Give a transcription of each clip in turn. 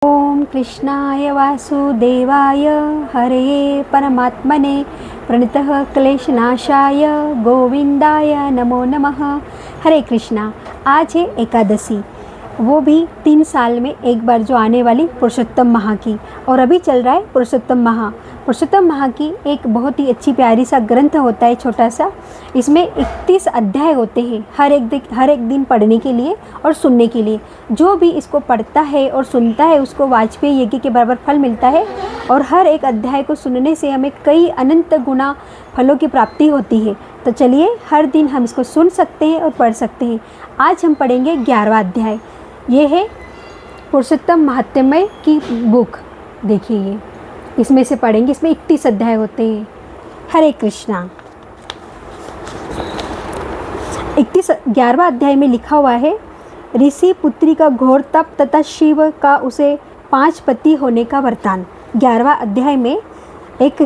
ओम कृष्णाय वासुदेवाय हरये परमात्मने प्रणतः क्लेशनाशाय गोविंदाय नमो नमः। हरे कृष्णा। आज है एकादशी, वो भी 3 साल में एक बार जो आने वाली पुरुषोत्तम माह की, और अभी चल रहा है पुरुषोत्तम माह। पुरुषोत्तम माह की एक बहुत ही अच्छी प्यारी सा ग्रंथ होता है, छोटा सा। इसमें 31 अध्याय होते हैं, हर एक दिन पढ़ने के लिए और सुनने के लिए। जो भी इसको पढ़ता है और सुनता है उसको वाजपेयी यज्ञ के बराबर फल मिलता है, और हर एक अध्याय को सुनने से हमें कई अनंत गुना फलों की प्राप्ति होती है। तो चलिए, हर दिन हम इसको सुन सकते हैं और पढ़ सकते हैं। आज हम पढ़ेंगे 11वां अध्याय। ये है पुरुषोत्तम महात्म्य की बुक। देखिए, ये इसमें से पढ़ेंगे। इसमें 31 अध्याय होते हैं। हरे कृष्णा। 11वां अध्याय में लिखा हुआ है, ऋषि पुत्री का घोर तप तथा शिव का उसे 5 पति होने का वरदान। 11वां अध्याय में एक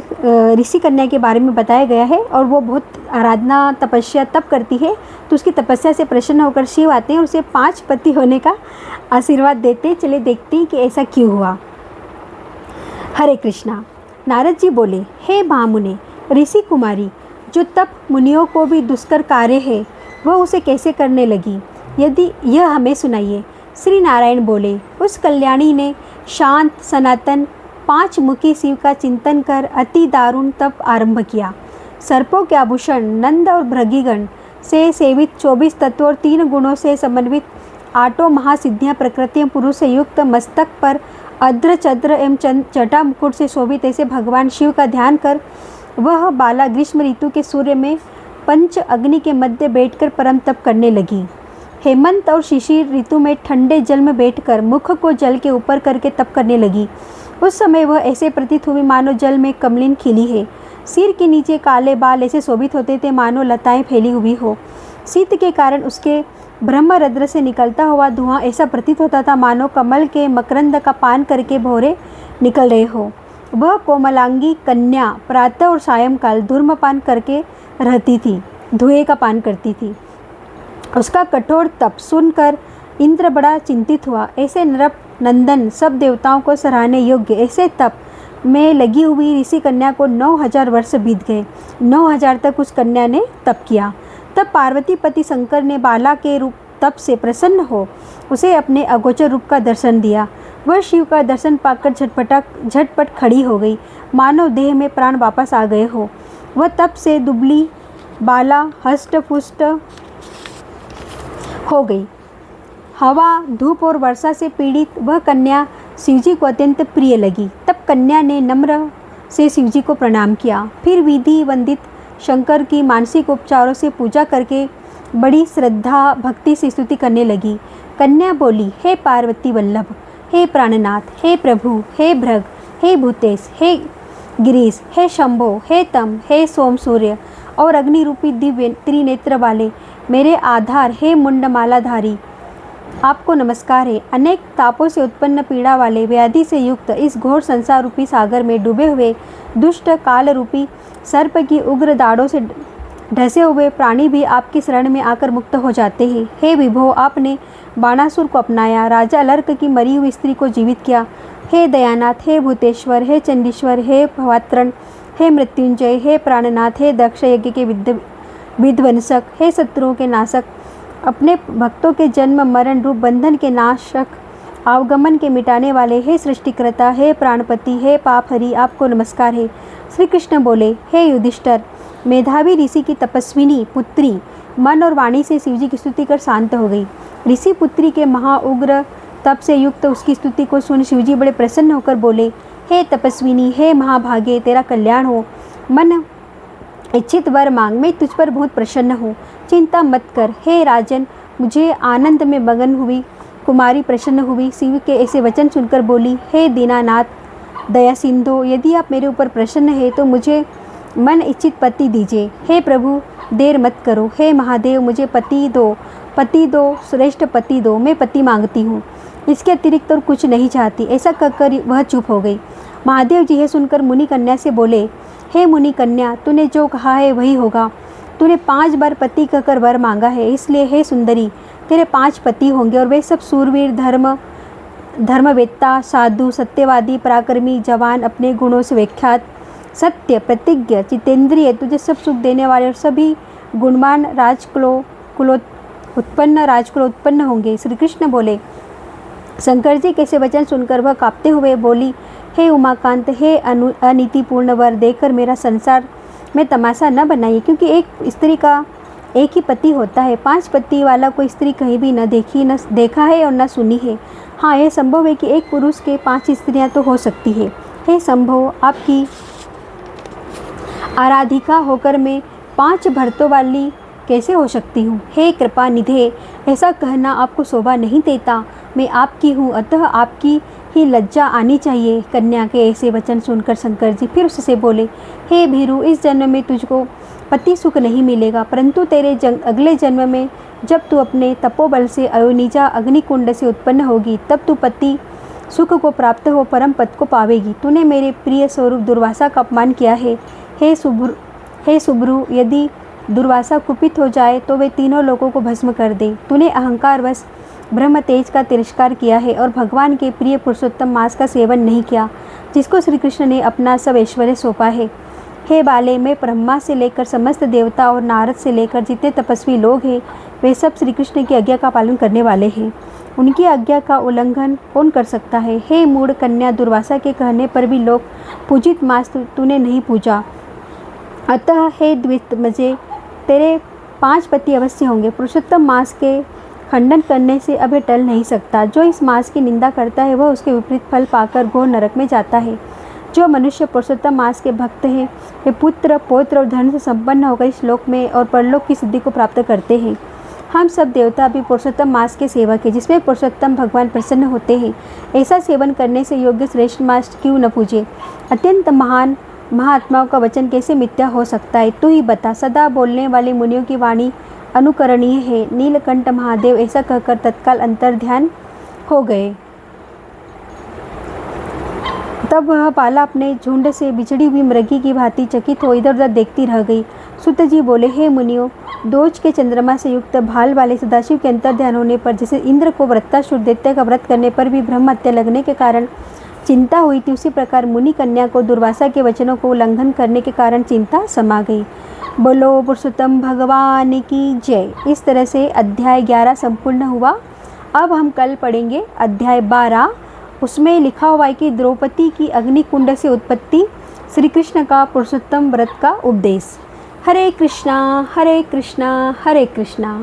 ऋषि कन्या के बारे में बताया गया है, और वो बहुत आराधना तपस्या तप करती है। तो उसकी तपस्या से प्रसन्न होकर शिव आते हैं और उसे 5 पति होने का आशीर्वाद देते हैं। चलिए देखते हैं कि ऐसा क्यों हुआ। हरे कृष्णा। नारद जी बोले, हे महामुने, ऋषि कुमारी जो तप मुनियों को भी दुष्कर कार्य है, वह उसे कैसे करने लगी, यदि यह हमें सुनाइए। श्री नारायण बोले, उस कल्याणी ने शांत सनातन 5 मुखी शिव का चिंतन कर अति दारुण तप आरंभ किया। सर्पों के आभूषण, नंद और भृगिगण से सेवित 24 तत्वों और 3 गुणों से समन्वित 8 महासिद्धियाँ, प्रकृति पुरुष से युक्त, मस्तक पर अद्र चद्र एवं जटा मुकुट से शोभित ऐसे भगवान शिव का ध्यान कर वह बाला ग्रीष्म ऋतु के सूर्य में पंच अग्नि के मध्य बैठकर परम तप करने लगी। हेमंत और शिशिर ऋतु में ठंडे जल में बैठकर मुख को जल के ऊपर करके तप करने लगी। उस समय वह ऐसे प्रतीत हुई मानो जल में कमलिन खिली है। सिर के नीचे काले बाल ऐसे शोभित होते थे मानो लताएं फैली हुई हो। शीत के कारण उसके ब्रह्मरंध्र से निकलता हुआ धुआं ऐसा प्रतीत होता था मानो कमल के मकरंद का पान करके भौरे निकल रहे हो। वह कोमलांगी कन्या प्रातः और सायंकाल धूम्रपान करके रहती थी, धुएं का पान करती थी। उसका कठोर तप सुनकर इंद्र बड़ा चिंतित हुआ। ऐसे नरप नंदन सब देवताओं को सराहने योग्य ऐसे तप में लगी हुई ऋषि कन्या को 9000 वर्ष बीत गए। 9000 तक उस कन्या ने तप किया। तब पार्वती पति शंकर ने बाला के रूप तप से प्रसन्न हो उसे अपने अगोचर रूप का दर्शन दिया। वह शिव का दर्शन पाकर झटपट खड़ी हो गई, मानव देह में प्राण वापस आ गए हो। वह तप से दुबली बाला हष्ट पुष्ट हो गई। हवा, धूप और वर्षा से पीड़ित वह कन्या शिवजी को अत्यंत प्रिय लगी। तब कन्या ने नम्र से शिवजी को प्रणाम किया। फिर विधि वंदित शंकर की मानसिक उपचारों से पूजा करके बड़ी श्रद्धा भक्ति से स्तुति करने लगी। कन्या बोली, हे पार्वती वल्लभ, हे प्राणनाथ, हे प्रभु, हे भृग, हे भूतेश, हे गिरीश, हे शंभो, हे तम, हे सोम सूर्य और अग्नि रूपी दिव्य त्रिनेत्र वाले मेरे आधार, हे मुंडमालाधारी, आपको नमस्कार है। अनेक तापों से उत्पन्न पीड़ा वाले व्याधि से युक्त इस घोर संसार रूपी सागर में डूबे हुए दुष्ट काल रूपी सर्प की उग्र दाढ़ों से ढसे हुए प्राणी भी आपकी शरण में आकर मुक्त हो जाते हैं। हे विभो, आपने बाणासुर को अपनाया, राजा अलर्क की मरी हुई स्त्री को जीवित किया। हे दयानाथ, हे भूतेश्वर, हे चंडीश्वर, हे भवात्रण, हे मृत्युंजय, हे प्राणनाथ, हे दक्ष यज्ञ के विध्वंसक, हे शत्रुओं के नाशक, अपने भक्तों के जन्म मरण रूप बंधन के नाशक, अवगमन के मिटाने वाले, हे सृष्टिकर्ता, हे प्राणपति, हे पापहरि, आपको नमस्कार है। श्री कृष्ण बोले, हे युधिष्ठिर, मेधावी ऋषि की तपस्विनी पुत्री मन और वाणी से शिवजी की स्तुति कर शांत हो गई। ऋषि पुत्री के महाउग्र तप से युक्त उसकी स्तुति को सुन शिवजी बड़े प्रसन्न होकर बोले, हे तपस्विनी, हे महाभागे, तेरा कल्याण हो। मन इच्छित वर मांग, मैं तुझ पर बहुत प्रसन्न हूँ, चिंता मत कर। हे राजन, मुझे आनंद में मगन हुई कुमारी प्रसन्न हुई। शिव के ऐसे वचन सुनकर बोली, हे दीनानाथ दया सिंधु, यदि आप मेरे ऊपर प्रसन्न है तो मुझे मन इच्छित पति दीजिए। हे प्रभु, देर मत करो। हे महादेव, मुझे पति दो, श्रेष्ठ पति दो, मैं पति मांगती हूँ, इसके अतिरिक्त और कुछ नहीं चाहती। ऐसा कहकर वह चुप हो गई। महादेव जी यह सुनकर मुनि कन्या से बोले, हे मुनि कन्या, तूने जो कहा है वही होगा। तूने 5 बार पति कहकर वर मांगा है, इसलिए हे सुंदरी, तेरे 5 पति होंगे और वे सब सूरवीर, धर्म धर्मवेत्ता, साधु, सत्यवादी, पराक्रमी, जवान, अपने गुणों से विख्यात, सत्य, प्रतिज्ञ, जितेंद्रिय, तुझे सब सुख देने वाले और सभी गुणवान राजकुल उत्पन्न होंगे। श्री कृष्ण बोले। शंकर जी कैसे वचन सुनकर वह कांपते हुए बोली, हे उमाकांत, हे अनीतिपूर्ण वर देकर मेरा संसार में तमाशा न बनाइए, क्योंकि एक स्त्री का एक ही पति होता है। 5 पति वाला कोई स्त्री कहीं भी न देखा है और न सुनी है। हाँ, यह संभव है कि एक पुरुष के 5 स्त्रियां तो हो सकती है। हे संभव, आपकी आराधिका होकर मैं 5 भर्तों वाली कैसे हो सकती हूँ? हे कृपा निधे, ऐसा कहना आपको शोभा नहीं देता। मैं आपकी हूँ, अतः आपकी ही लज्जा आनी चाहिए। कन्या के ऐसे वचन सुनकर शंकर जी फिर उससे बोले, हे भीरु, इस जन्म में तुझको पति सुख नहीं मिलेगा, परंतु तेरे अगले जन्म में जब तू अपने तपोबल से अयोनिजा अग्निकुंड से उत्पन्न होगी, तब तू पति सुख को प्राप्त हो परम पद को पावेगी। तूने मेरे प्रिय स्वरूप दुर्वासा का अपमान किया है। हे सुब्रु, यदि दुर्वासा कुपित हो जाए तो वे तीनों लोगों को भस्म कर दे। तूने अहंकारवश ब्रह्म तेज का तिरस्कार किया है और भगवान के प्रिय पुरुषोत्तम मांस का सेवन नहीं किया, जिसको श्री कृष्ण ने अपना सब ऐश्वर्य सौंपा है। हे बाले, मैं ब्रह्मा से लेकर समस्त देवता और नारद से लेकर जितने तपस्वी लोग हैं, वे सब श्री कृष्ण की आज्ञा का पालन करने वाले हैं। उनकी आज्ञा का उल्लंघन कौन कर सकता है? हे मूढ़ कन्या, दुर्वासा के कहने पर भी लोग पूजित मांस तूने नहीं पूजा। अतः हे द्वितमजे, तेरे 5 पति अवश्य होंगे। पुरुषोत्तम मांस के खंडन करने से अब टल नहीं सकता। जो इस मांस की निंदा करता है वह उसके विपरीत फल पाकर घोर नरक में जाता है। जो मनुष्य पुरुषोत्तम मांस के भक्त हैं, वे पुत्र, पौत्र और धन से संपन्न होकर इस लोक में और परलोक की सिद्धि को प्राप्त करते हैं। हम सब देवता भी पुरुषोत्तम मांस के सेवक हैं, जिसमें पुरुषोत्तम भगवान प्रसन्न होते हैं। ऐसा सेवन करने से योग्य श्रेष्ठ मांस क्यों न पूजे? अत्यंत महान महात्माओं का वचन कैसे मिथ्या हो सकता है? तू ही बता। सदा बोलने वाले मुनियों की वाणी अनुकरणीय है। नीलकंठ महादेव ऐसा कहकर तत्काल अंतर ध्यान हो गए। तब वह बाला अपने झुंड से बिछड़ी हुई मृगी की भांति चकित हो इधर उधर देखती रह गई। सूत जी बोले, हे मुनियों, दोष के चंद्रमा से युक्त भाल वाले सदाशिव के अंतर ध्यान होने पर, जैसे इंद्र को व्रतासुर दैत्य का व्रत करने पर भी ब्रह्म हत्या लगने के कारण चिंता हुई थी, उसी प्रकार मुनि कन्या को दुर्वासा के वचनों को उल्लंघन करने के कारण चिंता समा गई। बोलो पुरुषोत्तम भगवान की जय। इस तरह से अध्याय 11 संपूर्ण हुआ। अब हम कल पढ़ेंगे अध्याय 12। उसमें लिखा हुआ है कि द्रौपदी की अग्निकुंड से उत्पत्ति, श्री कृष्ण का पुरुषोत्तम व्रत का उपदेश। हरे कृष्णा हरे कृष्णा हरे कृष्णा।